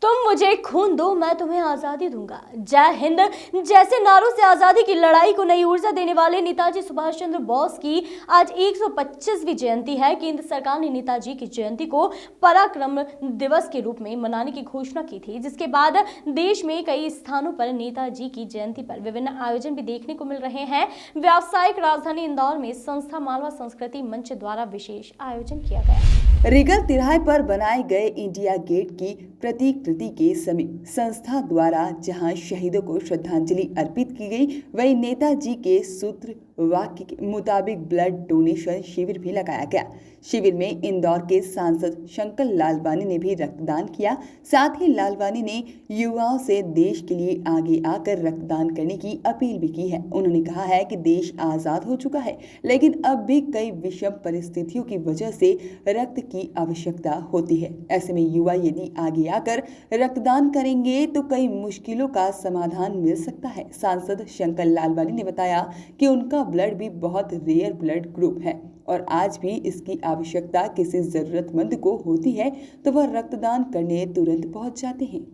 तुम मुझे खून दो, मैं तुम्हें आजादी दूंगा। जय हिंद जैसे नारों से आजादी की लड़ाई को नई ऊर्जा देने वाले नेताजी सुभाष चंद्र बोस की आज 125वीं जयंती है। केंद्र सरकार ने नेताजी की जयंती को पराक्रम दिवस के रूप में मनाने की घोषणा की थी, जिसके बाद देश में कई स्थानों पर नेताजी की जयंती पर विभिन्न आयोजन भी देखने को मिल रहे हैं। व्यावसायिक राजधानी इंदौर में संस्था मालवा संस्कृति मंच द्वारा विशेष आयोजन किया गया। रिगल तिराहे पर बनाए गए इंडिया गेट की प्रतिकृति के समीप संस्था द्वारा जहां शहीदों को श्रद्धांजलि अर्पित की गई, वहीं नेताजी के सूत्र वाक्य के मुताबिक ब्लड डोनेशन शिविर भी लगाया गया। शिविर में इंदौर के सांसद शंकर लालवानी ने भी रक्तदान किया। साथ ही लालवानी ने युवाओं से देश के लिए आगे आकर रक्तदान करने की अपील भी की है। उन्होंने कहा है कि देश आजाद हो चुका है, लेकिन अब भी कई विषम परिस्थितियों की वजह से रक्त की आवश्यकता होती है। ऐसे में युवा यदि आगे आकर रक्तदान करेंगे तो कई मुश्किलों का समाधान मिल सकता है। सांसद शंकर लालवानी ने बताया कि उनका ब्लड भी बहुत रेयर ब्लड ग्रुप है और आज भी इसकी आवश्यकता किसी जरूरतमंद को होती है तो वह रक्तदान करने तुरंत पहुंच जाते हैं।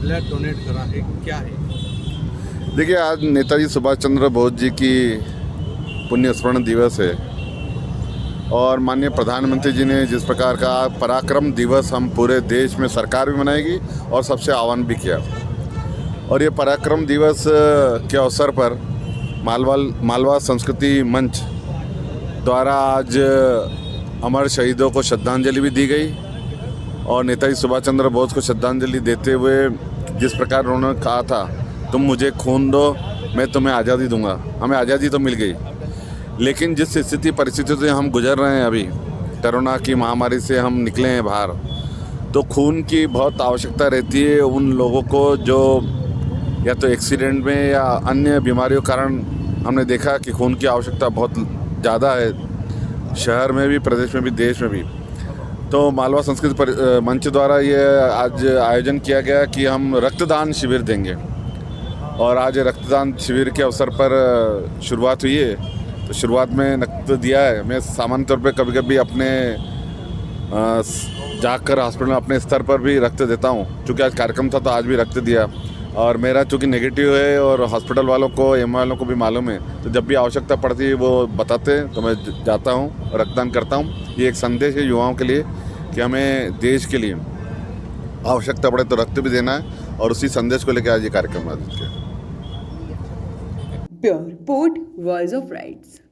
ब्लड डोनेट करा है, क्या है? देखिए, आज नेताजी सुभाष चंद्र बोस जी की पुण्य स्मरण दिवस है और माननीय प्रधानमंत्री जी ने जिस प्रकार का पराक्रम दिवस हम पूरे देश में सरकार भी मनाएगी और सबसे आह्वान भी किया। और ये पराक्रम दिवस के अवसर पर मालवा संस्कृति मंच द्वारा आज अमर शहीदों को श्रद्धांजलि भी दी गई और नेताजी सुभाष चंद्र बोस को श्रद्धांजलि देते हुए जिस प्रकार उन्होंने कहा था, तुम मुझे खून दो मैं तुम्हें आज़ादी दूंगा। हमें आज़ादी तो मिल गई, लेकिन जिस स्थिति परिस्थिति से हम गुजर रहे हैं, अभी कोरोना की महामारी से हम निकले हैं बाहर, तो खून की बहुत आवश्यकता रहती है उन लोगों को जो या तो एक्सीडेंट में या अन्य बीमारियों के कारण हमने देखा कि खून की आवश्यकता बहुत ज़्यादा है, शहर में भी, प्रदेश में भी, देश में भी। तो मालवा संस्कृति मंच द्वारा ये आज आयोजन किया गया कि हम रक्तदान शिविर देंगे और आज रक्तदान शिविर के अवसर पर शुरुआत हुई है। तो शुरुआत में रक्त दिया है। मैं सामान्य तौर पे कभी कभी अपने जाकर हॉस्पिटल में अपने स्तर पर भी रक्त देता हूँ। चूँकि आज कार्यक्रम था तो आज भी रक्त दिया और मेरा चूँकि नेगेटिव है और हॉस्पिटल वालों को, एम वालों को भी मालूम है, तो जब भी आवश्यकता पड़ती है वो बताते हैं तो मैं जाता हूँ, रक्तदान करता हूँ। ये एक संदेश है युवाओं के लिए कि हमें देश के लिए आवश्यकता पड़े तो रक्त भी देना है और उसी संदेश को लेकर आज ये कार्यक्रम आयोजित किया। Pure port voice of rights.